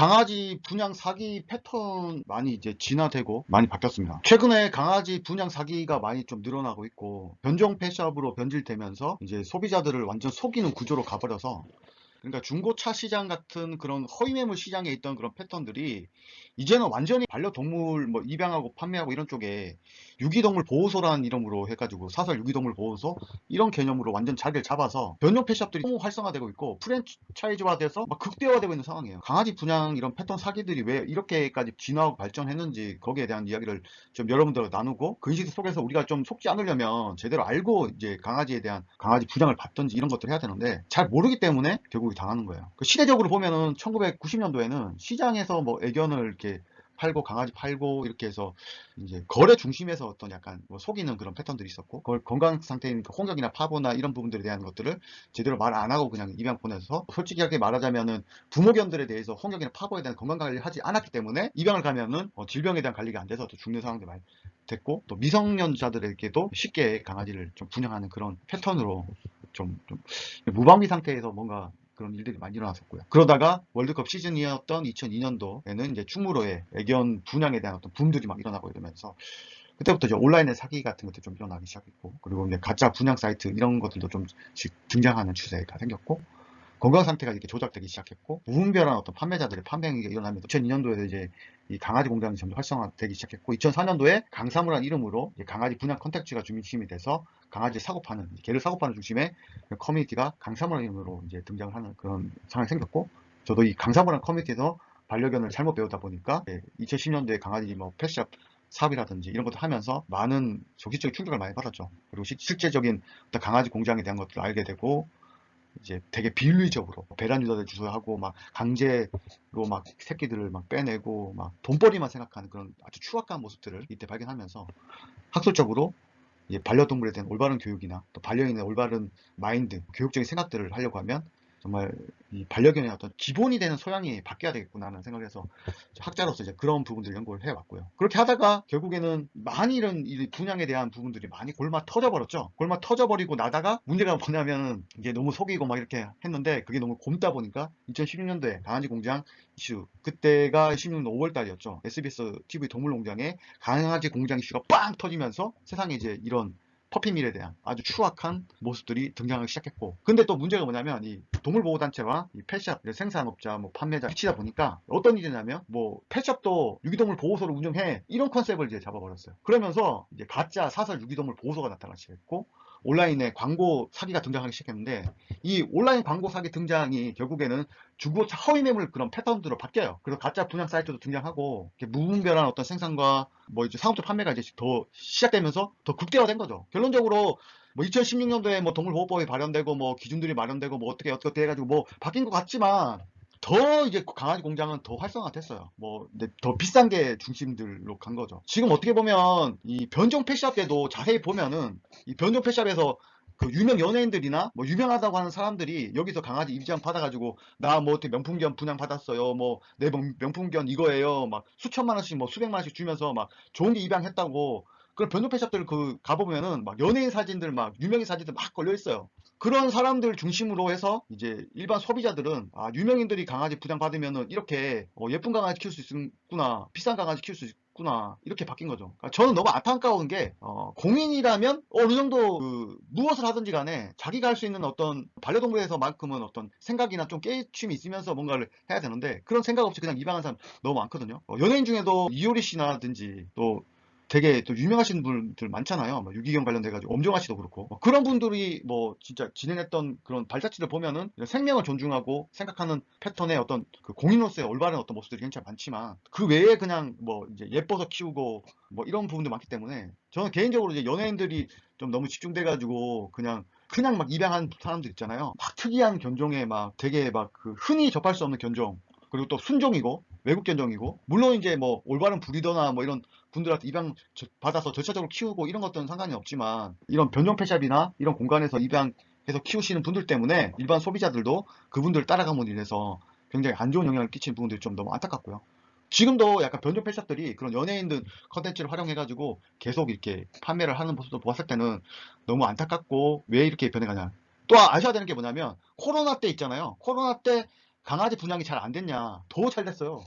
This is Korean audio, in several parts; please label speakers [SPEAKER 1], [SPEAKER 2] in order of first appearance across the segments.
[SPEAKER 1] 강아지 분양 사기 패턴 많이 이제 진화되고 많이 바뀌었습니다. 최근에 강아지 분양 사기가 많이 좀 늘어나고 있고, 변종 펫샵으로 변질되면서 이제 소비자들을 완전 속이는 구조로 가버려서, 그러니까 중고차 시장 같은 그런 허위매물 시장에 있던 그런 패턴들이 이제는 완전히 반려동물 뭐 입양하고 판매하고 이런 쪽에 유기동물 보호소라는 이름으로 해가지고, 사설 유기동물 보호소 이런 개념으로 완전 자리를 잡아서 변종 펫샵들이 너무 활성화되고 있고 프랜차이즈화돼서 막 극대화되고 있는 상황이에요. 강아지 분양 이런 패턴 사기들이 왜 이렇게까지 진화하고 발전했는지, 거기에 대한 이야기를 좀 여러분들과 나누고, 그 인식 속에서 우리가 좀 속지 않으려면 제대로 알고 이제 강아지에 대한 강아지 분양을 받든지 이런 것들을 해야 되는데, 잘 모르기 때문에 결국 당하는 거예요. 그 시대적으로 보면은 1990년도에는 시장에서 뭐 애견을 이렇게 팔고 강아지 팔고 이렇게 해서 이제 거래 중심에서 어떤 약간 뭐 속이는 그런 패턴들이 있었고, 그걸 건강 상태인 홍역이나 파보나 이런 부분들에 대한 것들을 제대로 말 안 하고 그냥 입양 보내서, 솔직하게 말하자면은 부모견들에 대해서 홍역이나 파보에 대한 건강 관리를 하지 않았기 때문에 입양을 가면은 질병에 대한 관리가 안 돼서 또 죽는 상황도 많이 됐고, 또 미성년자들에게도 쉽게 강아지를 좀 분양하는 그런 패턴으로 좀 무방비 상태에서 뭔가 그런 일들이 많이 일어났었고요. 그러다가 월드컵 시즌이었던 2002년도에는 이제 충무로에 애견 분양에 대한 어떤 붐들이 막 일어나고 이러면서, 그때부터 이제 온라인의 사기 같은 것들이 좀 일어나기 시작했고, 그리고 이제 가짜 분양 사이트 이런 것들도 좀씩 등장하는 추세가 생겼고, 건강 상태가 이렇게 조작되기 시작했고, 무분별한 어떤 판매자들의 판매가 일어나면서 2002년도에 이제 이 강아지 공장이 점점 활성화되기 시작했고, 2004년도에 강사무라는 이름으로 이제 강아지 분양 컨텐츠가 중심이 돼서 강아지 사고 파는, 개를 사고 파는 중심의 커뮤니티가 강사무라는 이름으로 이제 등장을 하는 그런 상황이 생겼고, 저도 이 강사무라는 커뮤니티에서 반려견을 잘못 배우다 보니까 2010년도에 강아지 뭐 펫샵 사업이라든지 이런 것도 하면서 많은 조기적인 충격을 많이 받았죠. 그리고 실제적인 어떤 강아지 공장에 대한 것들을 알게 되고, 이제 되게 비윤리적으로 배란 유다를 주소하고 막 강제로 막 새끼들을 막 빼내고 막 돈벌이만 생각하는 그런 아주 추악한 모습들을 이때 발견하면서, 학술적으로 이제 반려동물에 대한 올바른 교육이나 또 반려인의 올바른 마인드, 교육적인 생각들을 하려고 하면 정말 이 반려견의 어떤 기본이 되는 소양이 바뀌어야 되겠구나 하는 생각을 해서 학자로서 이제 그런 부분들을 연구를 해왔고요. 그렇게 하다가 결국에는 많이 이런 이 분양에 대한 부분들이 많이 골마 터져버렸죠. 골마 터져버리고 나다가 문제가 뭐냐면, 이게 너무 속이고 막 이렇게 했는데 그게 너무 곪다 보니까 2016년도에 강아지 공장 이슈, 그때가 16년 5월달이었죠. SBS TV 동물농장에 강아지 공장 이슈가 빵 터지면서 세상에 이제 이런 퍼피밀에 대한 아주 추악한 모습들이 등장하기 시작했고, 근데 또 문제가 뭐냐면 이 동물보호단체와 이 펫샵 생산업자 뭐 판매자 미치다 보니까 어떤 일이 냐면, 뭐 펫샵도 유기동물 보호소를 운영해 이런 컨셉을 이제 잡아버렸어요. 그러면서 이제 가짜 사설 유기동물 보호소가 나타나기 시작했고, 온라인에 광고 사기가 등장하기 시작했는데, 이 온라인 광고 사기 등장이 결국에는 중고차 허위 매물 그런 패턴으로 바뀌어요. 그래서 가짜 분양 사이트도 등장하고, 무분별한 어떤 생산과 뭐 이제 상업적 판매가 이제 더 시작되면서 더 극대화된 거죠. 결론적으로 뭐 2016년도에 뭐 동물보호법이 발현되고 뭐 기준들이 마련되고 뭐 어떻게 해가지고 뭐 바뀐 것 같지만, 더 이제 강아지 공장은 더 활성화됐어요. 뭐 더 비싼 게 중심들로 간 거죠. 지금 어떻게 보면 이 변종 펫샵 때도 자세히 보면은, 이 변종 펫샵에서 그 유명 연예인들이나 뭐 유명하다고 하는 사람들이 여기서 강아지 입장 받아가지고 나 뭐 어떻게 명품견 분양 받았어요, 뭐 내 명품견 이거예요, 막 수천만 원씩 뭐 수백만 원씩 주면서 막 좋은 게 입양했다고, 그런 변종 펫샵들 그 가보면은 막 연예인 사진들 막 유명인 사진들 막 걸려 있어요. 그런 사람들 중심으로 해서 이제 일반 소비자들은, 아, 유명인들이 강아지 부양 받으면은 이렇게 예쁜 강아지 키울 수 있구나, 비싼 강아지 키울 수 있구나, 이렇게 바뀐 거죠. 그러니까 저는 너무 안타까운 게, 공인이라면 어느 정도 그 무엇을 하든지 간에 자기가 할 수 있는 어떤 반려동물에서만큼은 어떤 생각이나 좀 깨우침이 있으면서 뭔가를 해야 되는데, 그런 생각 없이 그냥 입양한 사람 너무 많거든요. 연예인 중에도 이효리 씨나든지 또 되게 또 유명하신 분들 많잖아요. 뭐 유기견 관련돼가지고 엄정화 씨도 그렇고, 그런 분들이 뭐 진짜 진행했던 그런 발자취를 보면은 생명을 존중하고 생각하는 패턴의 어떤 그 공인으로서의 올바른 어떤 모습들이 굉장히 많지만, 그 외에 그냥 뭐 이제 예뻐서 키우고 뭐 이런 부분도 많기 때문에, 저는 개인적으로 이제 연예인들이 좀 너무 집중돼가지고 그냥 막 입양한 사람들 있잖아요. 막 특이한 견종에 막 되게 막 그 흔히 접할 수 없는 견종, 그리고 또 순종이고 외국 견종이고, 물론 이제 뭐 올바른 브리더나 뭐 이런 분들한테 입양 받아서 절차적으로 키우고 이런 것들은 상관이 없지만, 이런 변종 펫샵이나 이런 공간에서 입양해서 키우시는 분들 때문에 일반 소비자들도 그분들 따라가면 인해서 굉장히 안 좋은 영향을 끼치는 부분들이 좀 너무 안타깝고요. 지금도 약간 변종 펫샵들이 그런 연예인들 컨텐츠를 활용해가지고 계속 이렇게 판매를 하는 모습도 보았을 때는 너무 안타깝고, 왜 이렇게 변해가냐. 또 아셔야 되는 게 뭐냐면, 코로나 때 있잖아요. 코로나 때 강아지 분양이 잘 안 됐냐? 더 잘 됐어요.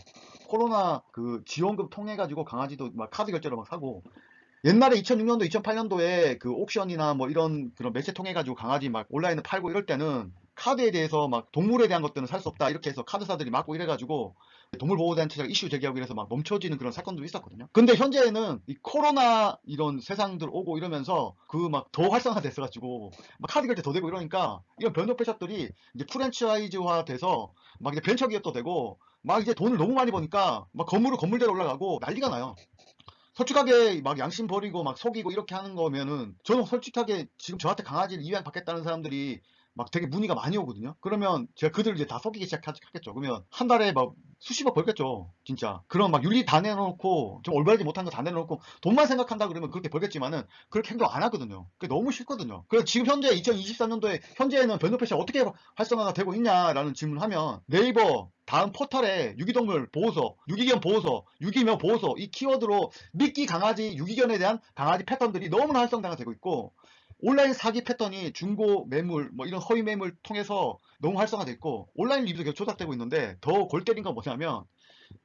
[SPEAKER 1] 코로나 그 지원금 통해 가지고 강아지도 막 카드 결제로 막 사고, 옛날에 2006년도, 2008년도에 그 옥션이나 뭐 이런 그런 매체 통해 가지고 강아지 막 온라인에 팔고 이럴 때는 카드에 대해서 막 동물에 대한 것들은 살 수 없다 이렇게 해서 카드사들이 막고 이래가지고 동물보호단체가 이슈 제기하고 이래서 막 멈춰지는 그런 사건도 있었거든요. 근데 현재는 이 코로나 이런 세상들 오고 이러면서 그 막 더 활성화됐어가지고 막 카드 결제 더 되고 이러니까 이런 변동폐샵들이 이제 프랜차이즈화 돼서 막 이제 벤처기업도 되고 막 이제 돈을 너무 많이 버니까 막 건물대로 올라가고 난리가 나요. 솔직하게 막 양심 버리고 막 속이고 이렇게 하는 거면은, 저는 솔직하게 지금 저한테 강아지를 입양받겠다는 사람들이 막 되게 문의가 많이 오거든요. 그러면 제가 그들을 이제 다 속이기 시작하겠죠. 그러면 한 달에 막 수십억 벌겠죠. 진짜. 그런 막 윤리 다 내놓고 좀 올바르지 못한 거 다 내놓고 돈만 생각한다 그러면 그렇게 벌겠지만은 그렇게 행동 안 하거든요. 그게 너무 싫거든요. 그래서 지금 현재 2023년도에 현재는 변호패시 어떻게 활성화가 되고 있냐라는 질문하면 네이버 다음 포털에 유기동물 보호소, 유기견 보호소, 유기묘 보호소 이 키워드로 미끼 강아지, 유기견에 대한 강아지 패턴들이 너무나 활성화가 되고 있고, 온라인 사기 패턴이 중고 매물, 뭐 이런 허위 매물 통해서 너무 활성화돼 있고, 온라인 리뷰도 계속 조작되고 있는데 더 골 때린 건 뭐냐면,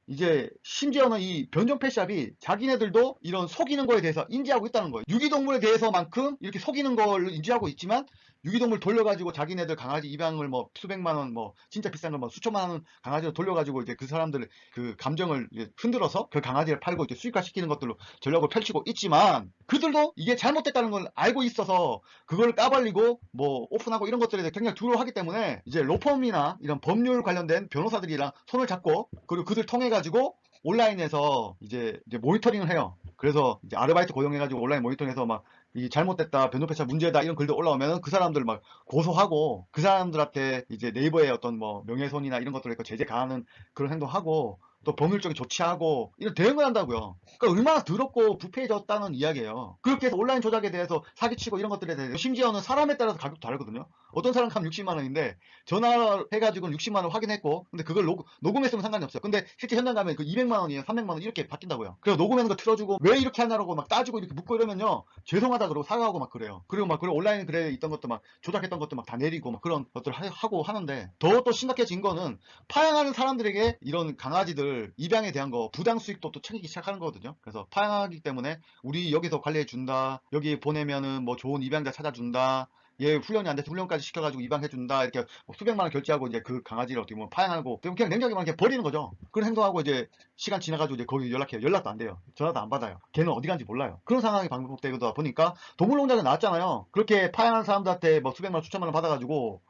[SPEAKER 1] 이제 심지어는 이 변종 펫샵이 자기네들도 이런 속이는 거에 대해서 인지하고 있다는 거예요. 유기동물에 대해서만큼 이렇게 속이는 걸 인지하고 있지만, 유기동물 돌려가지고 자기네들 강아지 입양을 뭐 수백만 원, 뭐 진짜 비싼 거 뭐 수천만 원 강아지를 돌려가지고 이제 그 사람들 그 감정을 흔들어서 그 강아지를 팔고 이렇게 수익화 시키는 것들로 전략을 펼치고 있지만, 그들도 이게 잘못됐다는 걸 알고 있어서 그걸 까발리고 뭐 오픈하고 이런 것들에 대해 굉장히 두려워하기 때문에, 이제 로펌이나 이런 법률 관련된 변호사들이랑 손을 잡고, 그리고 그들 통해 가지고 온라인에서 이제 모니터링을 해요. 그래서 이제 아르바이트 고용해가지고 온라인 모니터링해서 막 이 잘못됐다, 변호패차 문제다 이런 글들 올라오면 그 사람들 막 고소하고, 그 사람들한테 이제 네이버의 어떤 뭐 명예훼손이나 이런 것들을 제재 가하는 그런 행동하고, 또 법률적인 조치하고 이런 대응을 한다고요. 그러니까 얼마나 더럽고 부패해졌다는 이야기예요. 그렇게 해서 온라인 조작에 대해서 사기치고 이런 것들에 대해서, 심지어는 사람에 따라서 가격도 다르거든요. 어떤 사람 하면 60만 원인데 전화해가지고 60만 원 확인했고, 근데 그걸 녹음했으면 상관이 없어요. 근데 실제 현장 가면 그 200만 원이에요, 300만 원 이렇게 바뀐다고요. 그래서 녹음하는 거 틀어주고 왜 이렇게 하냐고 막 따지고 이렇게 묻고 이러면요, 죄송하다 그러고 사과하고 막 그래요. 그리고 막 그리고 온라인 글에 있던 것도 막 조작했던 것도 막 다 내리고 막 그런 것들 하고 하는데, 더 또 심각해진 거는 파양하는 사람들에게 이런 강아지들 입양에 대한 거 부당 수익도 또 챙기기 시작하는 거거든요. 그래서 파양하기 때문에 우리 여기서 관리해 준다, 여기 보내면은 뭐 좋은 입양자 찾아준다, 얘 훈련이 안 돼서 훈련까지 시켜가지고 입양해준다, 이렇게 뭐 수백만 원 결제하고 이제 그 강아지를 어떻게 보면 파양하고 그냥 냉정하게만 이렇게 버리는 거죠. 그런 행동하고 이제 시간 지나가지고 이제 거기 연락해요. 연락도 안 돼요. 전화도 안 받아요. 걔는 어디 간지 몰라요. 그런 상황이 반복되다 보니까 동물농장에 나왔잖아요. 그렇게 파양하는 사람들한테 뭐 수백만 원, 수천만 원 받아가지고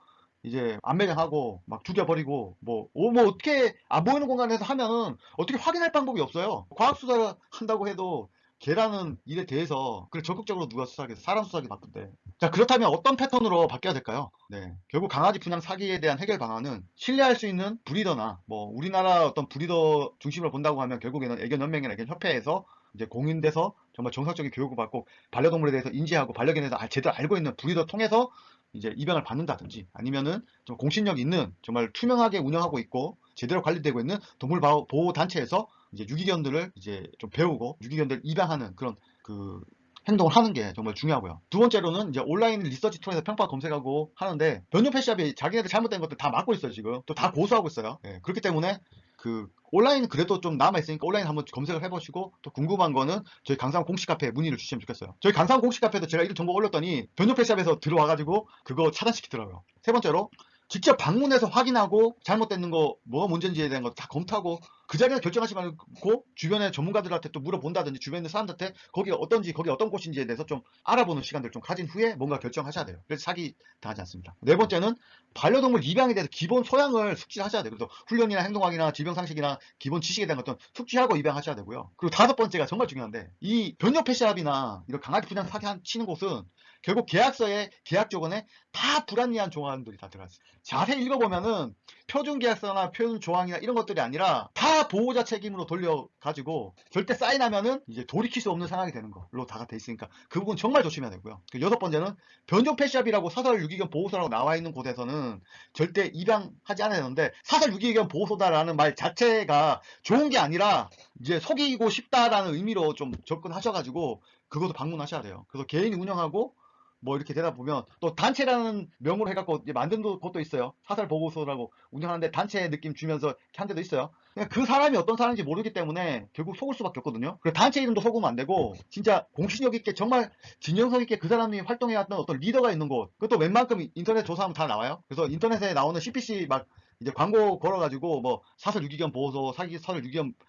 [SPEAKER 1] 이제 안매장하고 막 죽여버리고 뭐 어떻게 안 보이는 공간에서 하면은 어떻게 확인할 방법이 없어요. 과학수사를 한다고 해도 걔라는 일에 대해서 그래 적극적으로 누가 수사하겠어. 사람 수사하기 바쁜데. 자, 그렇다면 어떤 패턴으로 바뀌어야 될까요? 네, 결국 강아지 분양 사기에 대한 해결 방안은 신뢰할 수 있는 브리더나, 뭐 우리나라 어떤 브리더 중심으로 본다고 하면 결국에는 애견연맹이나 애견협회에서 이제 공인돼서 정말 정상적인 교육을 받고 반려동물에 대해서 인지하고 반려견에 대해서 제대로 알고 있는 브리더 통해서 이제 입양을 받는다든지, 아니면은 좀 공신력 있는 정말 투명하게 운영하고 있고 제대로 관리되고 있는 동물 보호 단체에서 이제 유기견들을 이제 좀 배우고 유기견들 입양하는 그런 그 행동을 하는 게 정말 중요하고요. 두 번째로는 이제 온라인 리서치 통해서 평가 검색하고 하는데, 변종패샵이 자기네들 잘못된 것들 다 막고 있어요. 지금 또 다 고소하고 있어요. 예, 그렇기 때문에 그 온라인 그래도 좀 남아있으니까 온라인 한번 검색을 해보시고, 또 궁금한 거는 저희 강상 공식 카페에 문의를 주시면 좋겠어요. 저희 강상 공식 카페도 제가 이런 정보 올렸더니 변종패샵에서 들어와가지고 그거 차단시키더라고요. 세 번째로 직접 방문해서 확인하고 잘못된 거 뭐가 문제인지에 대한 거 다 검토하고 그 자리에서 결정하지 말고 주변의 전문가들한테 또 물어본다든지, 주변에 있는 사람들한테 거기가 어떤지, 거기 어떤 곳인지에 대해서 좀 알아보는 시간들 좀 가진 후에 뭔가 결정하셔야 돼요. 그래서 사기 당하지 않습니다. 네 번째는 반려동물 입양에 대해서 기본 소양을 숙지하셔야 돼요. 그래서 훈련이나 행동학이나 질병상식이나 기본 지식에 대한 어떤 숙지하고 입양하셔야 되고요. 그리고 다섯 번째가 정말 중요한데, 이 변종패샵이나 이런 강아지 분양 사기 치는 곳은 결국 계약서에 계약 조건에 다 불합리한 조항들이 다 들어가 있어요. 자세히 읽어보면은 표준 계약서나 표준 조항이나 이런 것들이 아니라 다 보호자 책임으로 돌려가지고 절대 사인하면은 이제 돌이킬 수 없는 상황이 되는 걸로 다 돼 있으니까 그 부분 정말 조심해야 되고요. 여섯 번째는 변종 펫샵이라고 사설 유기견 보호소라고 나와 있는 곳에서는 절대 입양하지 않아야 되는데, 사설 유기견 보호소다라는 말 자체가 좋은 게 아니라 이제 속이고 싶다라는 의미로 좀 접근하셔가지고 그것도 방문하셔야 돼요. 그래서 개인이 운영하고 뭐 이렇게 되다 보면 또 단체라는 명으로 해갖고 이제 만든 것도 있어요. 사설 보고서라고 운영하는데 단체 느낌 주면서 이렇게 한 데도 있어요. 그냥 그 사람이 어떤 사람인지 모르기 때문에 결국 속을 수밖에 없거든요. 그래서 단체 이름도 속으면 안 되고 진짜 공신력 있게 정말 진정성 있게 그 사람이 활동해왔던 어떤 리더가 있는 곳, 그것도 웬만큼 인터넷 조사하면 다 나와요. 그래서 인터넷에 나오는 CPC 막 이제 광고 걸어가지고 뭐 사설 유기견 보호소, 사기 사설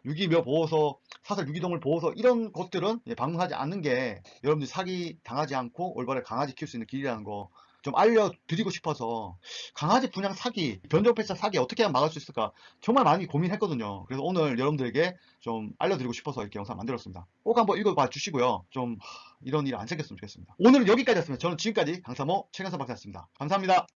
[SPEAKER 1] 유기묘 보호소, 사설 유기동물 보호소 이런 곳들은 방문하지 않는 게 여러분들이 사기 당하지 않고 올바르게 강아지 키울 수 있는 길이라는 거 좀 알려드리고 싶어서 강아지 분양 사기, 변종패자 사기 어떻게 하면 막을 수 있을까 정말 많이 고민했거든요. 그래서 오늘 여러분들에게 좀 알려드리고 싶어서 이렇게 영상 만들었습니다. 꼭 한번 읽어봐 주시고요. 좀 이런 일 안 생겼으면 좋겠습니다. 오늘은 여기까지였습니다. 저는 지금까지 강사모 최강사 박사였습니다. 감사합니다.